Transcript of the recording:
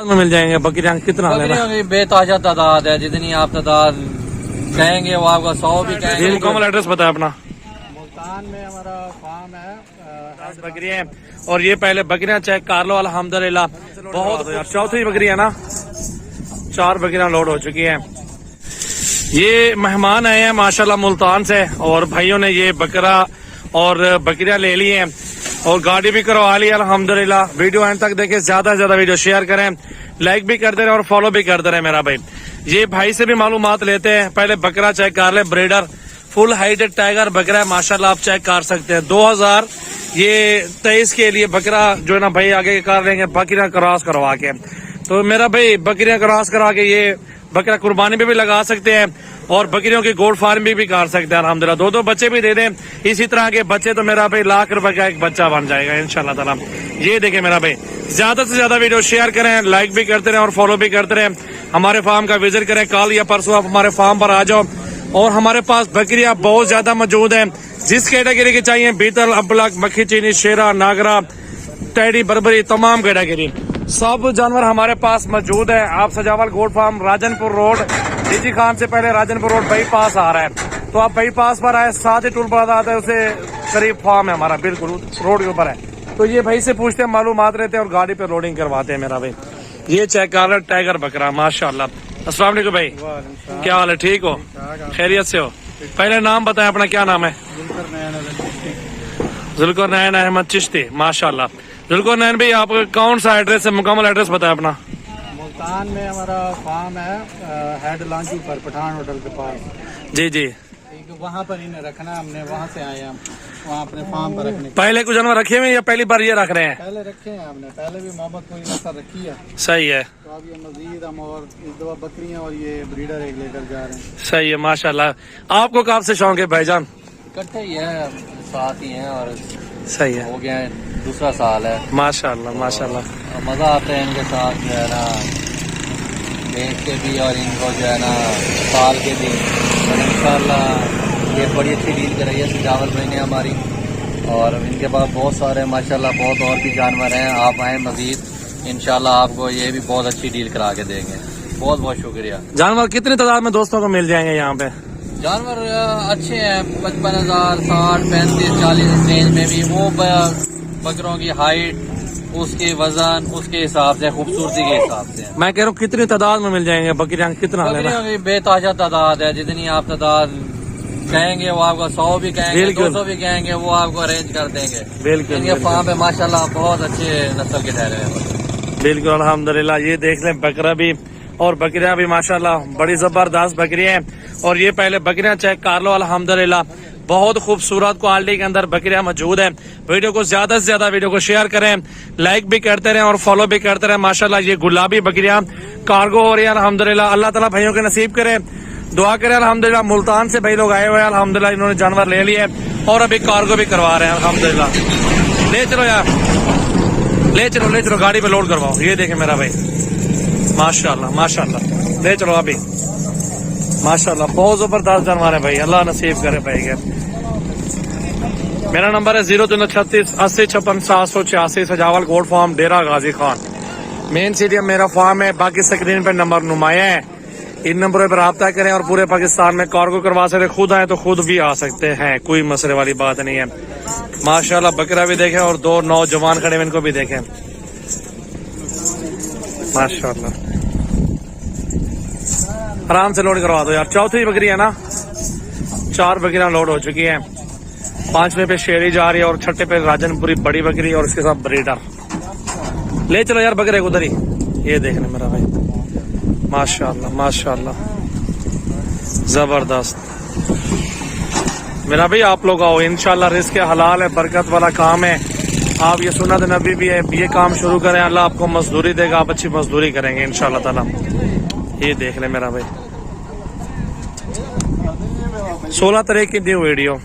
में मिल जाएंगे बकरियां कितना लेना? बकरियों की बेताजा तादाद है, जितनी आप तादाद कहेंगे वो आपका 100 भी कहेंगे। मुकम्मल एड्रेस बताया अपना। मुल्तान में हमारा फार्म है, 10 बकरियां हैं और ये पहले बकरियां चेक कर लो। अल्हम्दुलिल्लाह बहुत यार, चौथी बकरी है ना, 4 बकरियां लोड हो चुकी हैं। ये मेहमान आए हैं माशाल्लाह मुल्तान से और भाइयों ने ये बकरा और बकरियां ले ली हैं और गाड़ी भी करवा ली अल्हम्दुलिल्लाह। वीडियो एंड तक देखें, ज्यादा से ज्यादा वीडियो शेयर करें, लाइक भी करते रहे और फॉलो भी करते रहे मेरा भाई। ये भाई से भी मालूमात लेते हैं। पहले बकरा चेक कर ले, ब्रीडर फुल हाइटेड टाइगर बकरा है माशाल्लाह, आप चेक कर सकते हैं। 2023 के लिए बकरा जो है ना भाई आगे कर लेंगे बकरियां क्रॉस करवा के। तो मेरा भाई बकरियां क्रॉस करा के ये बकरा कुर्बानी पे भी लगा सकते हैं और बकरियों की गोल्ड फार्म भी कर सकते हैं अल्हम्दुलिल्लाह। 2-2 बच्चे भी दे दें इसी तरह के बच्चे, तो मेरा भाई लाख रुपए का एक बच्चा बन जाएगा इंशाल्लाह ताला। ये देखें मेरा भाई, ज्यादा से ज्यादा वीडियो शेयर करें, लाइक भी करते रहे और फॉलो भी करते रहे। हमारे फार्म का विजिट करें, कल या परसों आप हमारे फार्म पर आ जाओ। और हमारे पास बकरियां बहुत ज्यादा मौजूद है, जिस कैटेगरी की चाहिए, बीतल, अबलक, मक्खी चीनी, शेरा, नागरा, टैडी, बर्बरी, तमाम कैटेगरी सब जानवर हमारे पास मौजूद है। आप Sajawal goat farm, Rajanpur road, DG Khan से पहले राजनपुर रोड बाईपास आ रहा है, तो आप बाईपास पर आए, साथ ही टूल प्लाजा आता है, उसे करीब फार्म है हमारा, बिल्कुल रोड के ऊपर है। तो ये भाई से पूछते हैं, मालूमात रहते हैं और गाड़ी पे लोडिंग करवाते हैं मेरा भाई। ये चेक कर रहे टाइगर बकरा माशाल्लाह। अस्सलाम वालेकुम भाई, क्या हाल है, ठीक हो, खैरियत से हो? पहले नाम बताएं अपना, क्या नाम है? जुल्करनैन अहमद चिश्ती माशाल्लाह। जुल्करनैन भाई, आप कौन सा एड्रेस है, मुकम्मल एड्रेस बताएं अपना। मुल्तान में हमारा फार्म है, हेड लांची पर, पठान होटल के पास। जी जी, वहाँ पर इन्हें रखना, हमने वहाँ से आए हम वहाँ अपने फार्म पर रखने। पहले कुछ जानवर रखे हुए या पहली बार ये रख रहे हैं? पहले रखे हैं हमने, पहले भी मोहब्बत कोई नस्ल रखी है। सही है, तो अब ये मजीद हम और इस दफा बकरियां और ये ब्रीडर एक लेकर जा रहे हैं। सही है माशाल्लाह। आपको कब से शौक है भाईजान? इकट्ठे ही है, साथ ही हैं और सही है, हो गया है, दूसरा साल है माशाल्लाह माशाल्लाह। मजा आता है इनके साथ जो है ना, देख के भी और इनको जो है ना पाल के भी। इंशाल्लाह ये बड़ी अच्छी डील कराई है सजावल भाई ने हमारी, और इनके पास बहुत सारे माशाल्लाह बहुत और भी जानवर हैं। आप आए मजीद, इंशाल्लाह आपको ये भी बहुत अच्छी डील करा के देंगे। बहुत बहुत शुक्रिया। जानवर कितनी तादाद में दोस्तों को मिल जाएंगे यहाँ पे? जानवर अच्छे हैं, 55,000, 60, 35, 40 रेंज में भी। वो बकरों की हाइट, उसके वजन, उसके हिसाब से, खूबसूरती के हिसाब से। मैं कह रहा हूँ कितनी तादाद में मिल जाएंगे बकरियां, कितना लेना? बकरियों की बेताजा तादाद है, जितनी आप तादाद कहेंगे वो आपका 100 भी कहेंगे, 200 भी कहेंगे, वो आपको अरेंज कर देंगे। बिल्कुल, इनके फार्म पे माशाल्लाह बहुत अच्छे नस्ल के ठहरे हैं। बिल्कुल अल्हम्दुलिल्लाह। ये देख लें बकरा भी और बकरियां भी माशाल्लाह बड़ी जबरदस्त बकरियां हैं। और ये पहले बकरियां चेक कर लो, अल्हम्दुलिल्लाह बहुत खूबसूरत क्वालिटी के अंदर बकरियां मौजूद है। वीडियो को ज्यादा से ज्यादा वीडियो को शेयर करें, लाइक भी करते रहे और फॉलो भी करते रहे माशाल्लाह। ये गुलाबी बकरियां कार्गो हो रही है अल्हम्दुलिल्लाह। अल्लाह ताला भाइयों के नसीब करे, दुआ करें अल्हम्दुलिल्लाह। मुल्तान से भाई लोग आए हुए हैं अल्हम्दुलिल्लाह, इन्होंने जानवर ले लिए और अभी कार्गो भी करवा रहे हैं अल्हम्दुलिल्लाह। ले चलो यार, ले चलो गाड़ी पे लोड करवाओ। ये देखें मेरा भाई माशाल्लाह माशाल्लाह, ले चलो अभी माशाल्लाह, बहुत जबरदस्त जानवर है भाई, अल्लाह नसीब करे भाई के। मेरा नंबर है 0336 80 56 786, सजावल गोट फार्म, डेरा गाजी खान, मेन सिटी मेरा फार्म है। बाकी स्क्रीन पे नंबर नुमाया है, इन नंबरों पर रब्ता करें और पूरे पाकिस्तान में कार्गो करवा सकते। खुद आए तो खुद भी आ सकते हैं, कोई मसले वाली बात नहीं है माशाल्लाह। बकरा भी देखें और 2 नौजवान खड़े, इनको भी देखें माशाल्लाह। आराम से लोड करवा दो यार। चौथी बकरी है ना, 4 बकरियां लोड हो चुकी हैं। 5वें पे शेरी जा रही है और 6ठे पे राजनपुरी बड़ी बकरी और इसके साथ ब्रीडर। ले चलो यार बकरे उधर ही। ये देखने मेरा भाई माशाल्लाह माशाल्लाह जबरदस्त। मेरा भाई आप लोग आओ, इंशाल्लाह रिस्क हलाल है, बरकत वाला काम है। आप ये सुन्नत नबी भी है, ये काम शुरू करें, अल्लाह आपको मजदूरी देगा, आप अच्छी मजदूरी करेंगे इंशाल्लाह ताला। ये देख ले मेरा भाई, 16 तारीख की न्यू वीडियो।